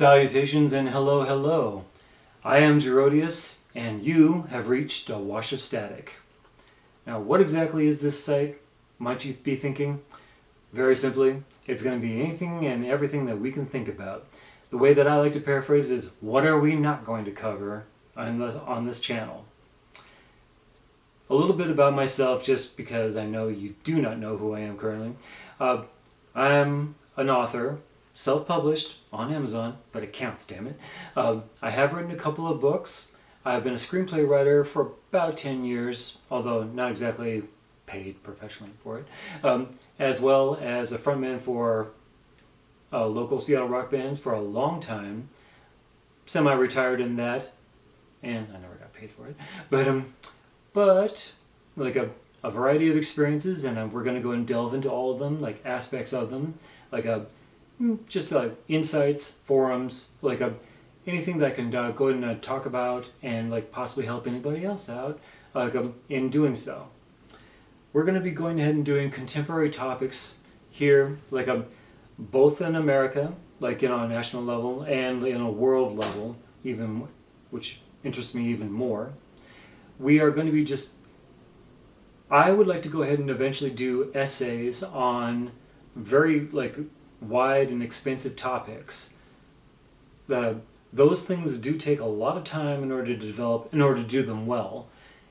Salutations and hello, hello. I am Jerodius, and you have reached A Wash of Static. Now, what exactly is this site, might you be thinking? Very simply, it's going to be anything and everything that we can think about. The way that I like to paraphrase is, what are we not going to cover on this channel? A little bit about myself, just because I know you do not know who I am currently. I'm an author, self-published on Amazon, but it counts, damn it. I have written a couple of books. I've been a screenplay writer for about 10 years, although not exactly paid professionally for it, as well as a frontman for local Seattle rock bands for a long time, semi-retired in that, and I never got paid for it, but like a variety of experiences, and we're going to go and delve into all of them, like aspects of them, like just like insights, forums, like anything that I can go ahead and talk about and like possibly help anybody else out in doing so. We're going to be going ahead and doing contemporary topics here, like both in America, like on a national level, and in a world level, even, which interests me even more. We are going to be I would like to go ahead and eventually do essays on very like wide and expensive topics. Those things do take a lot of time in order to develop, in order to do them well.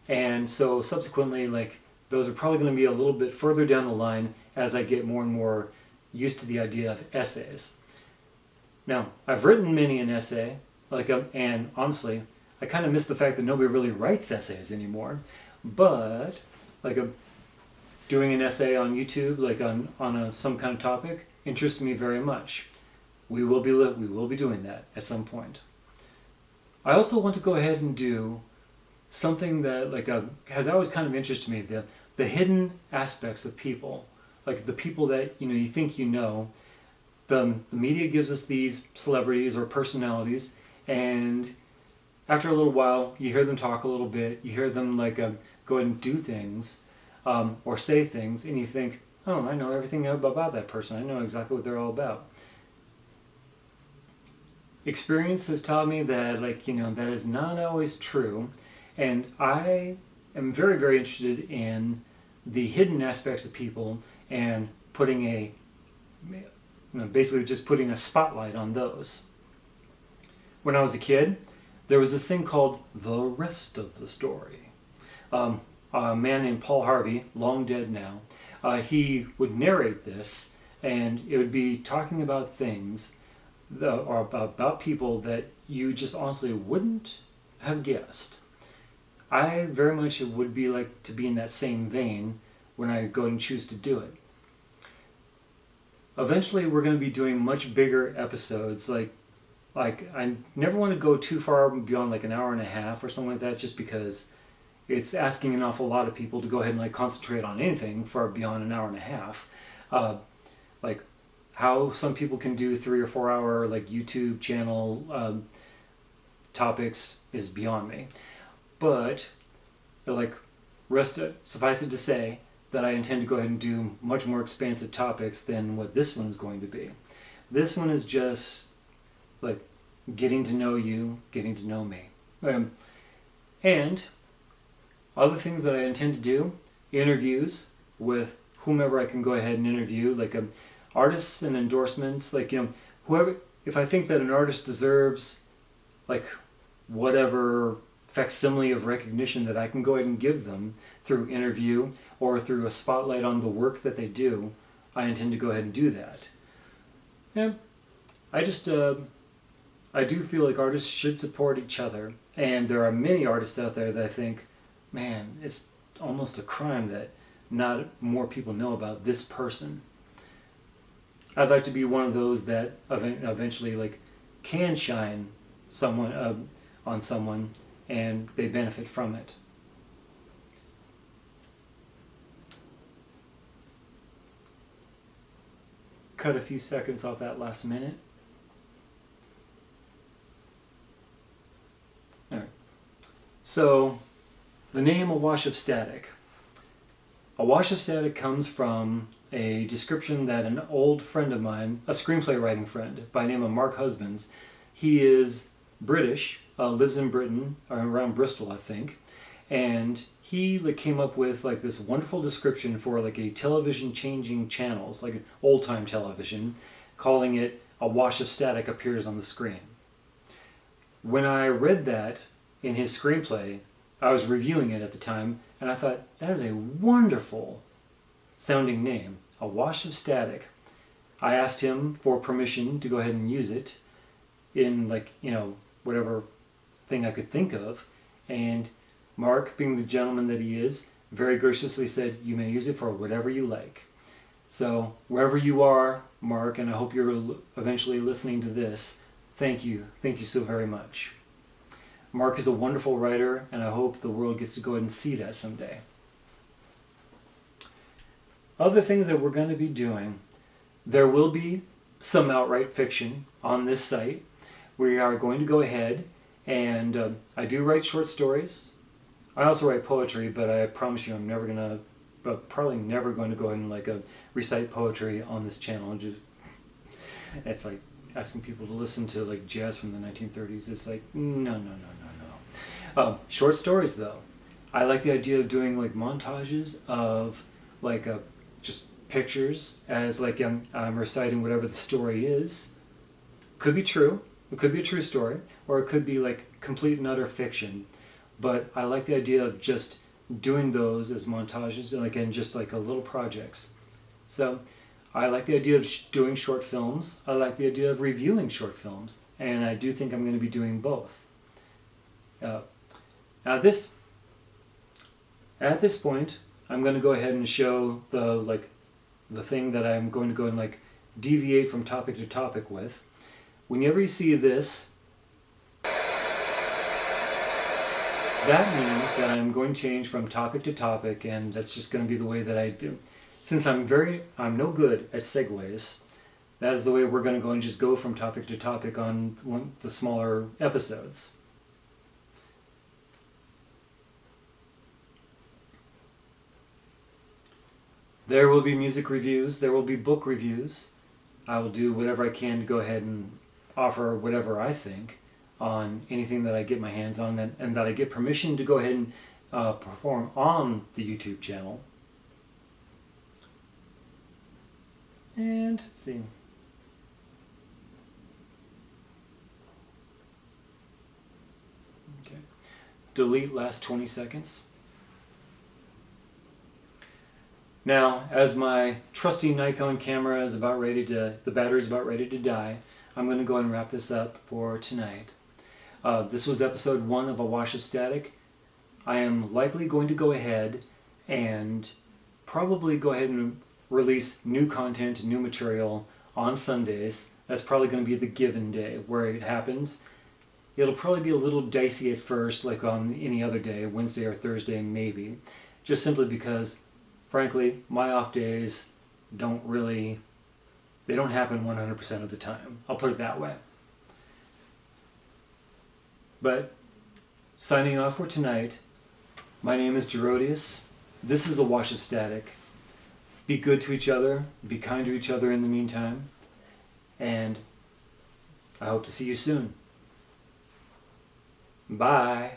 And so subsequently, like, those are probably going to be a little bit further down the line as I get more and more used to the idea of essays. Now, I've written many an essay, and honestly, I kind of miss the fact that nobody really writes essays anymore. But doing an essay on YouTube, like on some kind of topic, interests me very much. We will be doing that at some point. I also want to go ahead and do something that has always kind of interested me, the hidden aspects of people, like the people that you think you know. The media gives us these celebrities or personalities, and after a little while, you hear them talk a little bit, you hear them go ahead and do things, or say things, and you think, oh, I know everything about that person. I know exactly what they're all about. Experience has taught me that, that is not always true, and I am very, very interested in the hidden aspects of people and basically just putting a spotlight on those. When I was a kid, there was this thing called The Rest of the Story. A man named Paul Harvey, long dead now, he would narrate this, and it would be talking about things or about people that you just honestly wouldn't have guessed. I very much would be like to be in that same vein when I go and choose to do it. Eventually, we're going to be doing much bigger episodes. Like I never want to go too far beyond like an hour and a half or something like that, just because it's asking an awful lot of people to go ahead and concentrate on anything far beyond an hour and a half. How some people can do 3 or 4 hour YouTube channel topics is beyond me. But suffice it to say that I intend to go ahead and do much more expansive topics than what this one's going to be. This one is just getting to know you, getting to know me. And other things that I intend to do, interviews with whomever I can go ahead and interview, artists and endorsements, whoever. If I think that an artist deserves whatever facsimile of recognition that I can go ahead and give them through interview or through a spotlight on the work that they do, I intend to go ahead and do that. Yeah, I do feel like artists should support each other, and there are many artists out there that I think, man, it's almost a crime that not more people know about this person. I'd like to be one of those that eventually can shine on someone and they benefit from it. Cut a few seconds off that last minute. All right. So, the name A Wash of Static. A Wash of Static comes from a description that an old friend of mine, a screenplay writing friend by the name of Mark Husbands, He is British, lives in Britain, or around Bristol, I think, and he came up with this wonderful description for a television changing channels, like old time television, calling it "A wash of static appears on the screen." When I read that in his screenplay, I was reviewing it at the time, and I thought, that is a wonderful sounding name, "A Wash of Static." I asked him for permission to go ahead and use it in whatever thing I could think of, and Mark, being the gentleman that he is, very graciously said, "You may use it for whatever you like." So wherever you are, Mark, and I hope you're eventually listening to this, thank you so very much. Mark is a wonderful writer, and I hope the world gets to go ahead and see that someday. Other things that we're going to be doing, there will be some outright fiction on this site. We are going to go ahead and I do write short stories. I also write poetry, but I promise you I'm probably never going to go ahead and recite poetry on this channel. It's like asking people to listen to jazz from the 1930s. It's like, no. Short stories though. I like the idea of doing montages of just pictures as I'm reciting whatever the story is. Could be true. It could be a true story, or it could be complete and utter fiction. But I like the idea of just doing those as montages and just little projects. So I like the idea of doing short films. I like the idea of reviewing short films, and I do think I'm going to be doing both. At this point, I'm going to go ahead and show the thing that I'm going to go and deviate from topic to topic with. Whenever you see this, that means that I'm going to change from topic to topic, and that's just going to be the way that I do. Since I'm no good at segues, that is the way we're going to go and just go from topic to topic on the smaller episodes. There will be music reviews, there will be book reviews. I will do whatever I can to go ahead and offer whatever I think on anything that I get my hands on and that I get permission to go ahead and perform on the YouTube channel. And let's see. Okay. Delete last 20 seconds. Now, as my trusty Nikon camera is the battery is about ready to die, I'm going to go and wrap this up for tonight. This was episode 1 of A Wash of Static. I am likely going to go ahead and probably go ahead and release new content, new material on Sundays. That's probably going to be the given day where it happens. It'll probably be a little dicey at first, like on any other day, Wednesday or Thursday maybe, just simply because, frankly, my off days don't happen 100% of the time. I'll put it that way. But signing off for tonight, my name is Jerodius. This is A Wash of Static. Be good to each other, be kind to each other in the meantime, and I hope to see you soon. Bye.